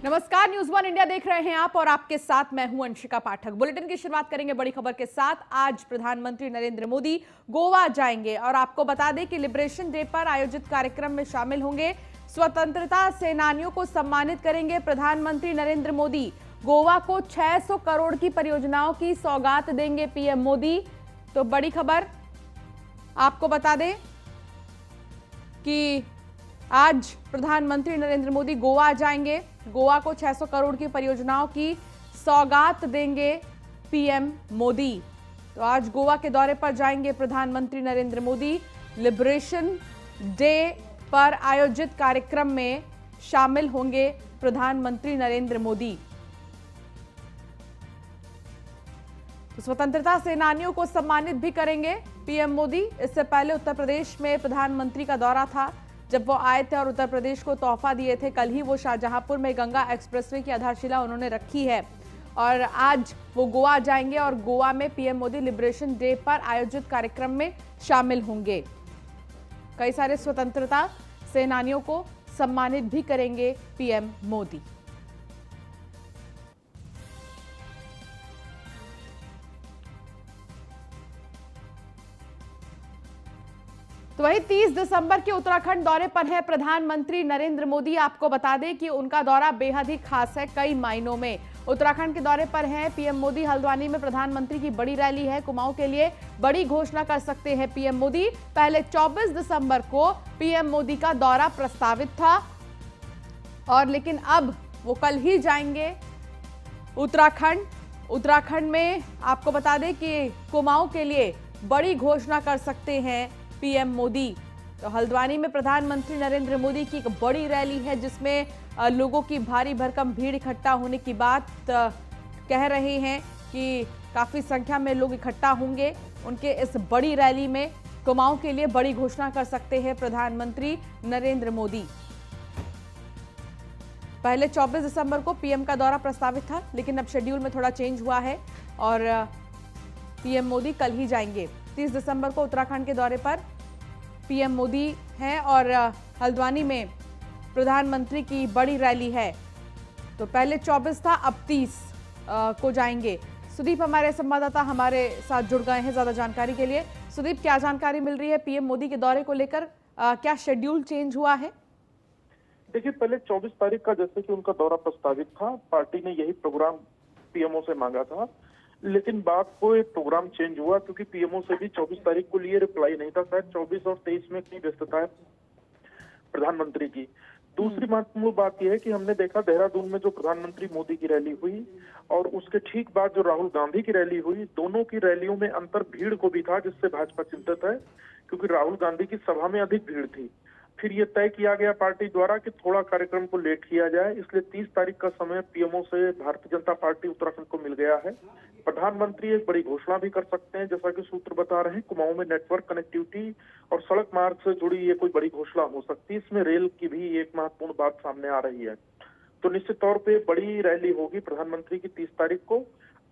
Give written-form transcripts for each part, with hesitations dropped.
नमस्कार, news one India देख रहे हैं आप और आपके साथ मैं हूं अंशिका पाठक। बुलेटिन की शुरुआत करेंगे बड़ी खबर के साथ। आज प्रधानमंत्री नरेंद्र मोदी गोवा जाएंगे और आपको बता दें कि लिबरेशन डे पर आयोजित कार्यक्रम में शामिल होंगे। स्वतंत्रता सेनानियों को सम्मानित करेंगे प्रधानमंत्री नरेंद्र मोदी। गोवा को 600 करोड़ की परियोजनाओं की सौगात देंगे पीएम मोदी। तो बड़ी खबर आपको बता दें कि आज प्रधानमंत्री नरेंद्र मोदी गोवा जाएंगे। गोवा को 600 करोड़ की परियोजनाओं की सौगात देंगे पीएम मोदी। तो आज गोवा के दौरे पर जाएंगे प्रधानमंत्री नरेंद्र मोदी। लिबरेशन डे पर आयोजित कार्यक्रम में शामिल होंगे प्रधानमंत्री नरेंद्र मोदी। तो स्वतंत्रता सेनानियों को सम्मानित भी करेंगे पीएम मोदी। इससे पहले उत्तर प्रदेश में प्रधानमंत्री का दौरा था, जब वो आए थे और उत्तर प्रदेश को तोहफा दिए थे। कल ही वो शाहजहांपुर में गंगा एक्सप्रेसवे की आधारशिला उन्होंने रखी है और आज वो गोवा जाएंगे और गोवा में पीएम मोदी लिबरेशन डे पर आयोजित कार्यक्रम में शामिल होंगे। कई सारे स्वतंत्रता सेनानियों को सम्मानित भी करेंगे पीएम मोदी। तो वही 30 दिसंबर के उत्तराखंड दौरे पर है प्रधानमंत्री नरेंद्र मोदी। आपको बता दें कि उनका दौरा बेहद ही खास है कई मायनों में। उत्तराखंड के दौरे पर हैं पीएम मोदी। हल्द्वानी में प्रधानमंत्री की बड़ी रैली है। कुमाऊं के लिए बड़ी घोषणा कर सकते हैं पीएम मोदी। पहले 24 दिसंबर को पीएम मोदी का दौरा प्रस्तावित था और लेकिन अब वो कल ही जाएंगे उत्तराखंड में आपको बता दें कि कुमाऊं के लिए बड़ी घोषणा कर सकते हैं पीएम मोदी। तो हल्द्वानी में प्रधानमंत्री नरेंद्र मोदी की एक बड़ी रैली है, जिसमें लोगों की भारी भरकम भीड़ इकट्ठा होने की बात कह रहे हैं कि काफी संख्या में लोग इकट्ठा होंगे उनके इस बड़ी रैली में। कुमाऊं के लिए बड़ी घोषणा कर सकते हैं प्रधानमंत्री नरेंद्र मोदी। पहले 24 दिसंबर को पीएम का दौरा प्रस्तावित था, लेकिन अब शेड्यूल में थोड़ा चेंज हुआ है और पीएम मोदी कल ही जाएंगे। 30 दिसंबर को उत्तराखंड के दौरे पर पीएम मोदी हैं और हल्द्वानी में प्रधानमंत्री की बड़ी रैली है। तो पहले 24 था, अब 30 को जाएंगे। सुदीप हमारे संवाददाता हमारे साथ जुड़ गए हैं ज्यादा जानकारी के लिए। सुदीप, क्या जानकारी मिल रही है पीएम मोदी के दौरे को लेकर? क्या शेड्यूल चेंज हुआ है? देखिए, पहले 24 तारीख का जैसे कि उनका दौरा प्रस्तावित था, पार्टी ने यही प्रोग्राम पीएमओ से मांगा था, लेकिन बात को एक प्रोग्राम चेंज हुआ क्योंकि पीएमओ से भी 24 तारीख को लिए रिप्लाई नहीं था। शायद 24 और 23 में कई व्यस्तता है प्रधानमंत्री की। दूसरी महत्वपूर्ण बात यह है कि हमने देखा देहरादून में जो प्रधानमंत्री मोदी की रैली हुई और उसके ठीक बाद जो राहुल गांधी की रैली हुई, दोनों की रैलियों में अंतर भीड़ को भी था, जिससे भाजपा चिंतित है क्योंकि राहुल गांधी की सभा में अधिक भीड़ थी। फिर ये तय किया गया पार्टी द्वारा कि थोड़ा कार्यक्रम को लेट किया जाए, इसलिए 30 तारीख का समय पीएमओ से भारतीय जनता पार्टी उत्तराखंड को मिल गया है। प्रधानमंत्री एक बड़ी घोषणा भी कर सकते हैं, जैसा कि सूत्र बता रहे हैं। कुमाऊं में नेटवर्क कनेक्टिविटी और सड़क मार्ग से जुड़ी ये कोई बड़ी घोषणा हो सकती है। इसमें रेल की भी एक महत्वपूर्ण बात सामने आ रही है। तो निश्चित तौर पे बड़ी रैली होगी प्रधानमंत्री की 30 तारीख को।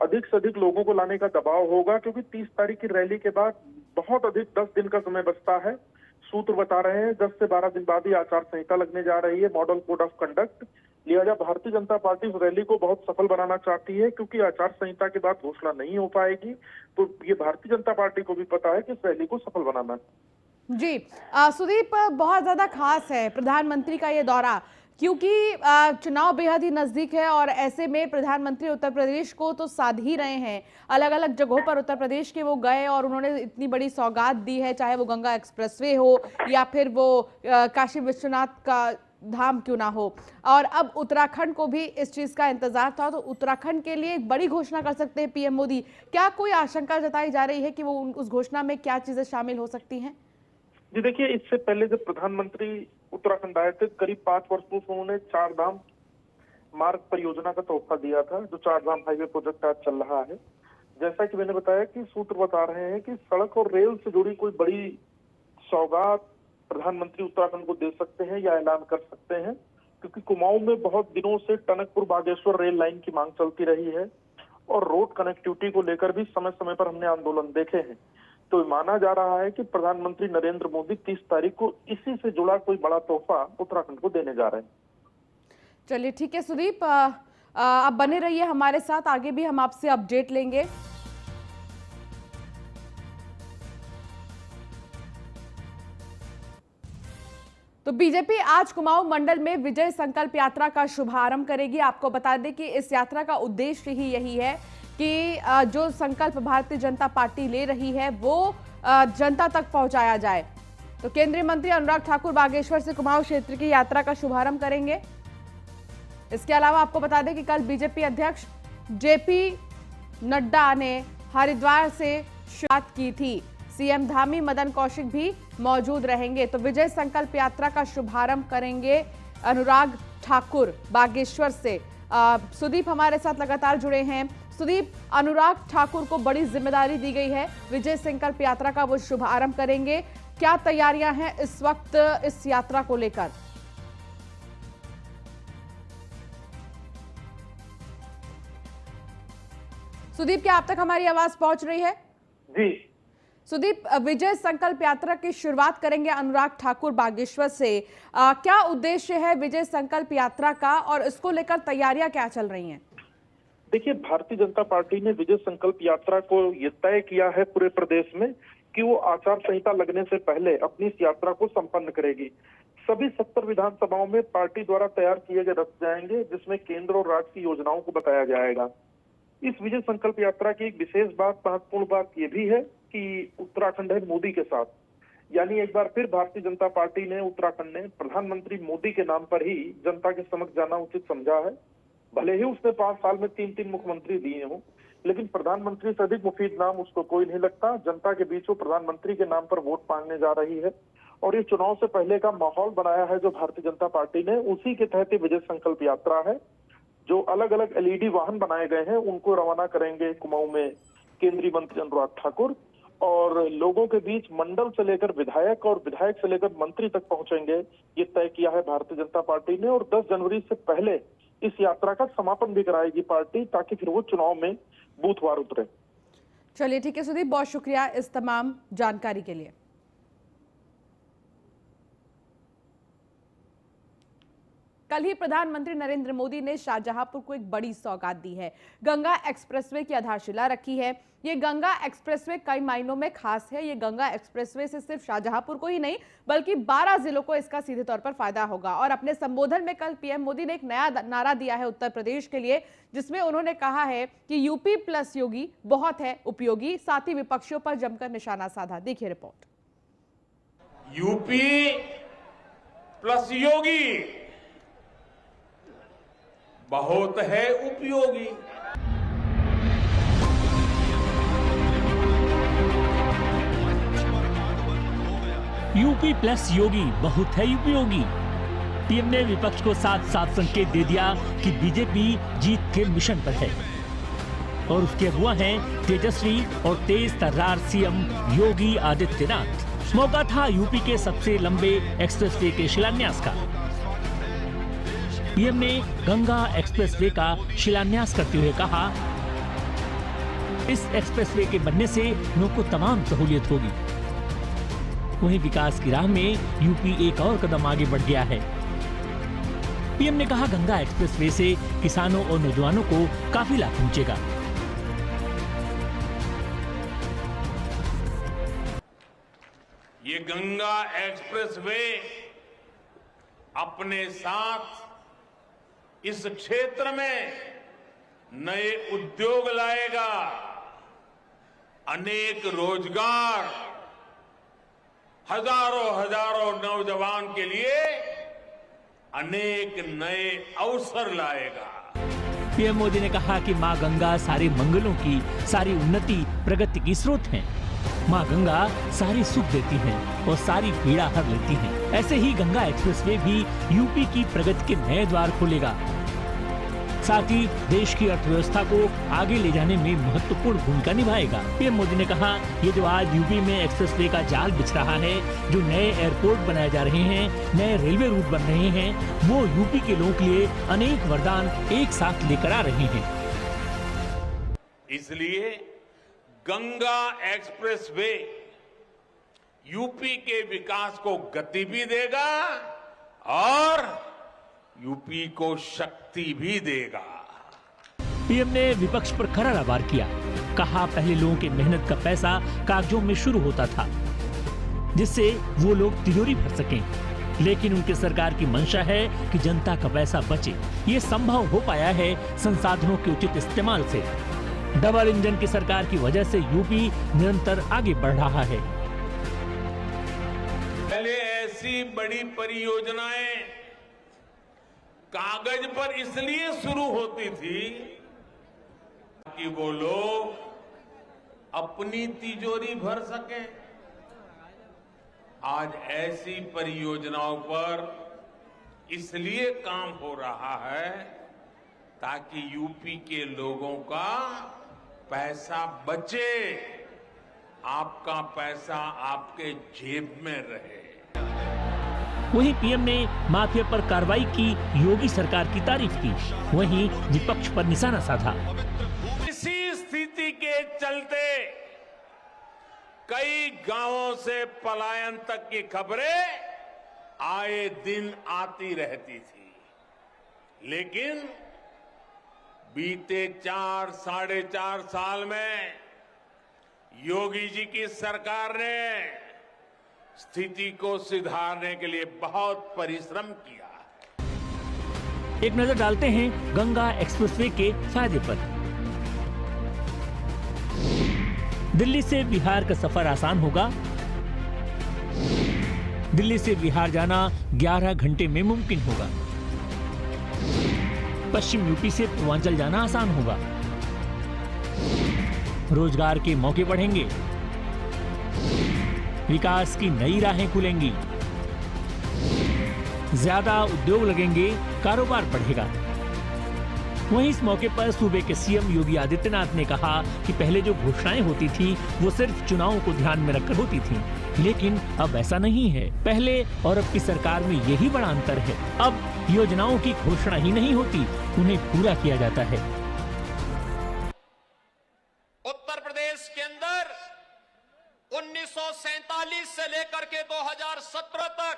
अधिक से अधिक लोगों को लाने का दबाव होगा क्योंकि 30 तारीख की रैली के बाद बहुत अधिक 10 दिन का समय बचता है। सूत्र बता रहे हैं 10 से 12 दिन बाद ही आचार संहिता लगने जा रही है, मॉडल कोड ऑफ कंडक्ट। लिहाजा भारतीय जनता पार्टी इस रैली को बहुत सफल बनाना चाहती है क्योंकि आचार संहिता के बाद घोषणा नहीं हो पाएगी। तो ये भारतीय जनता पार्टी को भी पता है कि इस रैली को सफल बनाना है। जी सुदीप, बहुत ज्यादा खास है प्रधानमंत्री का ये दौरा क्योंकि चुनाव बेहद ही नजदीक है और ऐसे में प्रधानमंत्री उत्तर प्रदेश को तो साध ही रहे हैं। अलग अलग जगहों पर उत्तर प्रदेश के वो गए और उन्होंने इतनी बड़ी सौगात दी है, चाहे वो गंगा एक्सप्रेसवे हो या फिर वो काशी विश्वनाथ का धाम क्यों ना हो। और अब उत्तराखंड को भी इस चीज का इंतजार था, तो उत्तराखंड के लिए एक बड़ी घोषणा कर सकते हैं पीएम मोदी। क्या कोई आशंका जताई जा रही है कि वो उस घोषणा में क्या चीजें शामिल हो सकती हैं? जी देखिए, इससे पहले जब प्रधानमंत्री उत्तराखंड आए थे, करीब 5 वर्ष पूर्व उन्होंने 4 धाम मार्ग परियोजना का तोहफा दिया था, जो 4 धाम हाईवे प्रोजेक्ट आज चल रहा है। जैसा कि मैंने बताया कि सूत्र बता रहे हैं कि सड़क और रेल से जुड़ी कोई बड़ी सौगात प्रधानमंत्री उत्तराखंड को दे सकते हैं या ऐलान कर सकते हैं, क्योंकि कुमाऊं में बहुत दिनों से टनकपुर बागेश्वर रेल लाइन की मांग चलती रही है और रोड कनेक्टिविटी को लेकर भी समय समय पर हमने आंदोलन देखे हैं। तो माना जा रहा है कि प्रधानमंत्री नरेंद्र मोदी 30 तारीख को इसी से जुड़ा कोई बड़ा तोहफा उत्तराखंड को देने जा रहे हैं। चलिए ठीक है सुदीप, आप बने रहिए हमारे साथ, आगे भी हम आपसे अपडेट लेंगे। तो बीजेपी आज कुमाऊं मंडल में विजय संकल्प यात्रा का शुभारंभ करेगी। आपको बता दें कि इस यात्रा का उद्देश्य ही यही है कि जो संकल्प भारतीय जनता पार्टी ले रही है वो जनता तक पहुंचाया जाए। तो केंद्रीय मंत्री अनुराग ठाकुर बागेश्वर से कुमाऊं क्षेत्र की यात्रा का शुभारंभ करेंगे। इसके अलावा आपको बता दें कि कल बीजेपी अध्यक्ष जेपी नड्डा ने हरिद्वार से शुरुआत की थी। सीएम धामी मदन कौशिक भी मौजूद रहेंगे। तो विजय संकल्प यात्रा का शुभारंभ करेंगे अनुराग ठाकुर बागेश्वर से। सुदीप हमारे साथ लगातार जुड़े हैं। सुदीप, अनुराग ठाकुर को बड़ी जिम्मेदारी दी गई है, विजय संकल्प यात्रा का वो शुभारंभ करेंगे। क्या तैयारियां हैं इस वक्त इस यात्रा को लेकर? सुदीप, क्या आप तक हमारी आवाज पहुंच रही है? जी सुदीप, विजय संकल्प यात्रा की शुरुआत करेंगे अनुराग ठाकुर बागेश्वर से। क्या उद्देश्य है विजय संकल्प यात्रा का और इसको लेकर तैयारियां क्या चल रही हैं? देखिए, भारतीय जनता पार्टी ने विजय संकल्प यात्रा को ये तय किया है पूरे प्रदेश में कि वो आचार संहिता लगने से पहले अपनी इस यात्रा को संपन्न करेगी। सभी 70 विधानसभाओं में पार्टी द्वारा तैयार किए गए रथ जाएंगे, जिसमें केंद्र और राज्य की योजनाओं को बताया जाएगा। इस विजय संकल्प यात्रा की एक विशेष बात, महत्वपूर्ण बात ये भी है कि उत्तराखंड है मोदी के साथ, यानी एक बार फिर भारतीय जनता पार्टी ने उत्तराखंड ने प्रधानमंत्री मोदी के नाम पर ही जनता के समक्ष जाना उचित समझा है। भले ही उसने 5 साल में 3 मुख्यमंत्री दिए हों, लेकिन प्रधानमंत्री से अधिक मुफीद नाम उसको कोई नहीं लगता। जनता के बीच वो प्रधानमंत्री के नाम पर वोट मांगने जा रही है और ये चुनाव से पहले का माहौल बनाया है जो भारतीय जनता पार्टी ने, उसी के तहत विजय संकल्प यात्रा है। जो अलग अलग एलईडी वाहन बनाए गए हैं उनको रवाना करेंगे कुमाऊं में केंद्रीय मंत्री अनुराग ठाकुर, और लोगों के बीच मंडल से लेकर विधायक और विधायक से लेकर मंत्री तक पहुंचेंगे, ये तय किया है भारतीय जनता पार्टी ने। और 10 जनवरी से पहले इस यात्रा का समापन भी कराएगी पार्टी, ताकि फिर वो चुनाव में बूथवार उतरे। चलिए ठीक है सुदीप, बहुत शुक्रिया इस तमाम जानकारी के लिए। कल ही प्रधानमंत्री नरेंद्र मोदी ने शाहजहांपुर को एक बड़ी सौगात दी है। गंगा एक्सप्रेसवे की आधारशिला रखी है। ये गंगा एक्सप्रेसवे कई मायनों में खास है। ये गंगा एक्सप्रेसवे से सिर्फ शाहजहांपुर को ही नहीं बल्कि 12 जिलों को इसका सीधे तौर पर फायदा होगा। और अपने संबोधन में कल पीएम मोदी ने एक नया नारा दिया है उत्तर प्रदेश के लिए, जिसमें उन्होंने कहा है कि यूपी प्लस योगी बहुत है उपयोगी। साथ ही विपक्षियों पर जमकर निशाना साधा। देखिए रिपोर्ट। यूपी प्लस योगी बहुत है उपयोगी। यूपी प्लस योगी बहुत है उपयोगी। पीएम ने विपक्ष को साफ साफ संकेत दे दिया कि बीजेपी जीत के मिशन पर है और उसके अगुआ हैं तेजस्वी और तेज तर्रार सीएम योगी आदित्यनाथ। मौका था यूपी के सबसे लंबे एक्सप्रेसवे के शिलान्यास का। पीएम ने गंगा एक्सप्रेसवे का शिलान्यास करते हुए कहा, इस एक्सप्रेसवे के बनने से लोगों को तमाम सहूलियत होगी। वहीं विकास की राह में यूपी एक और कदम आगे बढ़ गया है। पीएम ने कहा, गंगा एक्सप्रेसवे से किसानों और नौजवानों को काफी लाभ पहुंचेगा। ये गंगा एक्सप्रेसवे अपने साथ इस क्षेत्र में नए उद्योग लाएगा, अनेक रोजगार, हजारों नौजवान के लिए अनेक नए अवसर लाएगा। पीएम मोदी ने कहा कि मां गंगा सारे मंगलों की, सारी उन्नति प्रगति की स्रोत है। मां गंगा सारी सुख देती है और सारी पीड़ा हर लेती है। ऐसे ही गंगा एक्सप्रेसवे भी यूपी की प्रगति के नए द्वार खोलेगा। साथ ही देश की अर्थव्यवस्था को आगे ले जाने में महत्वपूर्ण भूमिका निभाएगा। पीएम मोदी ने कहा, ये जो आज यूपी में एक्सप्रेसवे का जाल बिछ रहा है, जो नए एयरपोर्ट बनाए जा रहे हैं, नए रेलवे रूट बन रहे हैं, वो यूपी के लोगों के लिए अनेक वरदान एक साथ लेकर आ रहे हैं। इसलिए गंगा एक्सप्रेसवे यूपी के विकास को गति भी देगा और यूपी को शक्ति भी देगा। पीएम ने विपक्ष पर करारा वार किया। कहा पहले लोगों के मेहनत का पैसा कागजों में शुरू होता था, जिससे वो लोग तिजोरी भर सकें। लेकिन उनकी सरकार की मंशा है कि जनता का पैसा बचे। ये संभव हो पाया है संसाधनों के उचित इस्तेमाल से। डबल इंजन की सरकार की वजह से यूपी निरंतर आगे बढ़ रहा है। पहले ऐसी बड़ी परियोजनाएं कागज पर इसलिए शुरू होती थी कि वो लोग अपनी तिजोरी भर सके। आज ऐसी परियोजनाओं पर इसलिए काम हो रहा है ताकि यूपी के लोगों का पैसा बचे, आपका पैसा आपके जेब में रहे। वहीं पीएम ने माफिया पर कार्रवाई की योगी सरकार की तारीफ की, वहीं विपक्ष पर निशाना साधा। इसी स्थिति के चलते कई गांवों से पलायन तक की खबरें आए दिन आती रहती थी, लेकिन बीते 4-4.5 साल में योगी जी की सरकार ने स्थिति को सुधारने के लिए बहुत परिश्रम किया है। एक नजर डालते हैं गंगा एक्सप्रेसवे के फायदे पर। दिल्ली से बिहार का सफर आसान होगा। दिल्ली से बिहार जाना 11 घंटे में मुमकिन होगा। पश्चिम यूपी से पूर्वांचल जाना आसान होगा। रोजगार के मौके बढ़ेंगे। विकास की नई राहें खुलेंगी। ज्यादा उद्योग लगेंगे, कारोबार बढ़ेगा। वहीं इस मौके पर सूबे के सीएम योगी आदित्यनाथ ने कहा कि पहले जो घोषणाएं होती थी वो सिर्फ चुनावों को ध्यान में रखकर होती थी, लेकिन अब ऐसा नहीं है। पहले और अब की सरकार में यही बड़ा अंतर है। अब योजनाओं की घोषणा ही नहीं होती, उन्हें पूरा किया जाता है। उत्तर प्रदेश के अंदर 1947 से लेकर के 2017 तक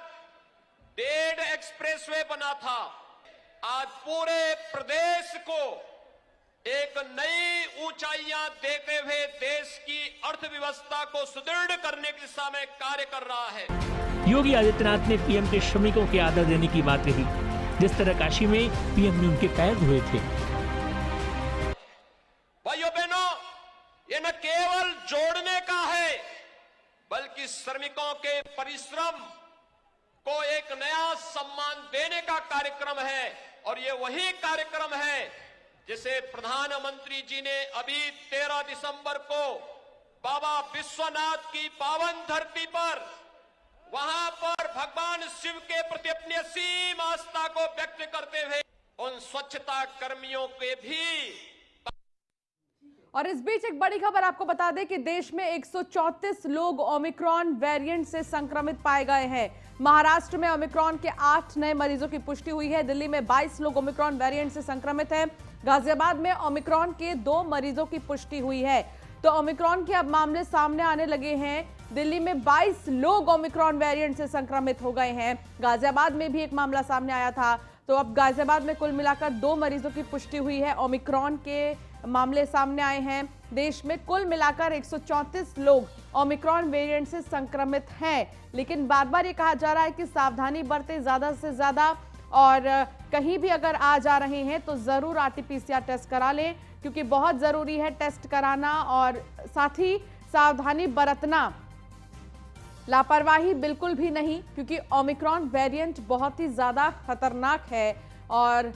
1.5 एक्सप्रेसवे बना था। आज पूरे प्रदेश को एक नई ऊंचाइयां देते हुए देश की अर्थव्यवस्था को सुदृढ़ करने की दिशा में कार्य कर रहा है। योगी आदित्यनाथ ने पीएम के श्रमिकों के आदर देने की बात कही, जिस तरह काशी में पीएम ने उनके पैर धोए थे। भाइयों बहनों, ये न केवल जोड़ने का है, बल्कि श्रमिकों के परिश्रम को एक नया सम्मान देने का कार्यक्रम है। और ये वही कार्यक्रम है जिसे प्रधानमंत्री जी ने अभी 13 दिसंबर को बाबा विश्वनाथ की पावन धरती पर, वहां पर भगवान शिव के प्रति अपनी असीम आस्था को व्यक्त करते हुए उन स्वच्छता कर्मियों के भी। और इस बीच एक बड़ी खबर आपको बता दें कि देश में 134 लोग ओमिक्रॉन वेरिएंट से संक्रमित पाए गए हैं। महाराष्ट्र में ओमिक्रॉन के 8 नए मरीजों की पुष्टि हुई है। दिल्ली में 22 लोग ओमिक्रॉन वेरिएंट से संक्रमित हैं। गाजियाबाद में ओमिक्रॉन के 2 मरीजों की पुष्टि हुई है। तो ओमिक्रॉन के अब मामले सामने आने लगे हैं। दिल्ली में 22 लोग ओमिक्रॉन वेरिएंट से संक्रमित हो गए हैं। गाजियाबाद में भी एक मामला सामने आया था। तो अब गाजियाबाद में कुल मिलाकर 2 मरीजों की पुष्टि हुई है। ओमिक्रॉन के मामले सामने आए हैं। देश में कुल मिलाकर 134 लोग ओमिक्रॉन वेरिएंट से संक्रमित हैं। लेकिन बार बार ये कहा जा रहा है कि सावधानी बरतें ज्यादा से ज्यादा, और कहीं भी अगर आ जा रहे हैं तो जरूर आरटीपीसीआर टेस्ट करा लें, क्योंकि बहुत जरूरी है टेस्ट कराना और साथ ही सावधानी बरतना। लापरवाही बिल्कुल भी नहीं, क्योंकि ओमिक्रॉन वेरिएंट बहुत ही ज्यादा खतरनाक है और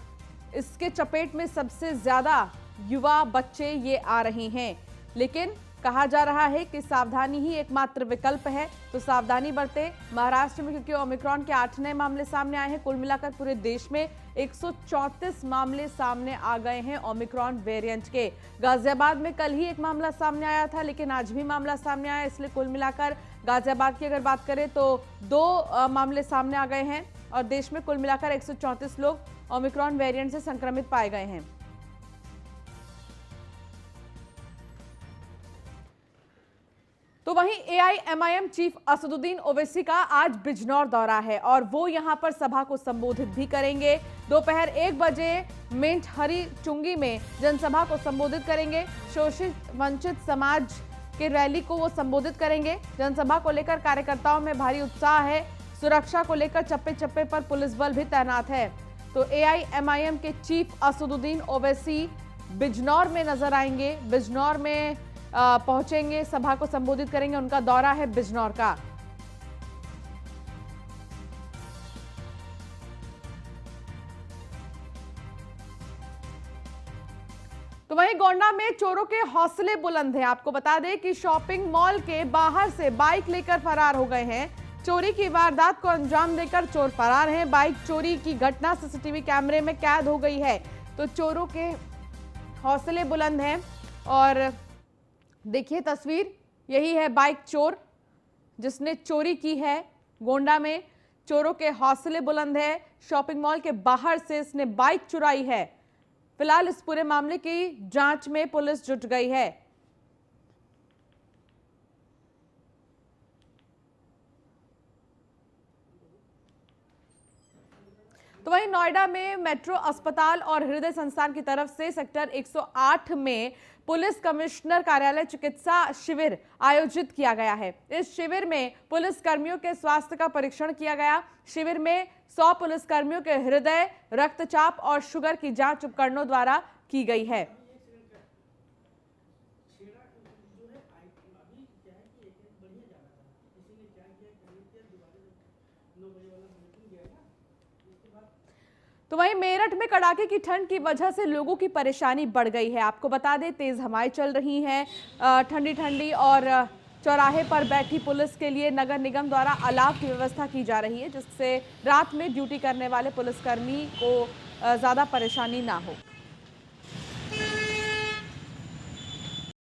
इसके चपेट में सबसे ज्यादा युवा बच्चे ये आ रहे हैं। लेकिन कहा जा रहा है कि सावधानी ही एकमात्र विकल्प है, तो सावधानी बरतें। महाराष्ट्र में क्योंकि ओमिक्रॉन के 8 नए मामले सामने आए हैं, कुल मिलाकर पूरे देश में 134 मामले सामने आ गए हैं ओमिक्रॉन वेरिएंट के। गाजियाबाद में कल ही एक मामला सामने आया था, लेकिन आज भी मामला सामने आया, इसलिए कुल मिलाकर गाजियाबाद की अगर बात करें तो 2 मामले सामने आ गए हैं और देश में कुल मिलाकर 134 लोग ओमिक्रॉन वेरिएंट से संक्रमित पाए गए हैं। तो तो वहीं एआईएमआईएम चीफ असदुद्दीन ओवैसी का आज बिजनौर दौरा है और वो यहां पर सभा को संबोधित भी करेंगे। दोपहर 1 बजे मिंट हरी चुंगी में जनसभा को संबोधित करेंगे। शोषित वंचित समाज के रैली को वो संबोधित करेंगे। जनसभा को लेकर कार्यकर्ताओं में भारी उत्साह है। सुरक्षा को लेकर चप्पे चप्पे पर पुलिस बल भी तैनात है। तो एआईएमआईएम के चीफ असदुद्दीन ओवैसी बिजनौर में नजर आएंगे, बिजनौर में पहुंचेंगे, सभा को संबोधित करेंगे। उनका दौरा है बिजनौर का। तो वहीं गोंडा में चोरों के हौसले बुलंद हैं। आपको बता दें कि शॉपिंग मॉल के बाहर से बाइक लेकर फरार हो गए हैं। चोरी की वारदात को अंजाम देकर चोर फरार हैं। बाइक चोरी की घटना सीसीटीवी कैमरे में कैद हो गई है। तो चोरों के हौसले बुलंद हैं और देखिए तस्वीर, यही है बाइक चोर जिसने चोरी की है। गोंडा में चोरों के हौसले बुलंद है। शॉपिंग मॉल के बाहर से इसने बाइक चुराई है। फिलहाल इस पूरे मामले की जांच में पुलिस जुट गई है। तो वहीं नोएडा में मेट्रो अस्पताल और हृदय संस्थान की तरफ से सेक्टर 108 में पुलिस कमिश्नर कार्यालय चिकित्सा शिविर आयोजित किया गया है। इस शिविर में पुलिस कर्मियों के स्वास्थ्य का परीक्षण किया गया। शिविर में 100 पुलिस कर्मियों के हृदय, रक्तचाप और शुगर की जांच उपकरणों द्वारा की गई है। तो वहीं मेरठ में कड़ाके की ठंड की वजह से लोगों की परेशानी बढ़ गई है। आपको बता दें तेज हवाएं चल रही हैं, ठंडी ठंडी, और चौराहे पर बैठी पुलिस के लिए नगर निगम द्वारा अलाव की व्यवस्था की जा रही है, जिससे रात में ड्यूटी करने वाले पुलिसकर्मी को ज़्यादा परेशानी ना हो।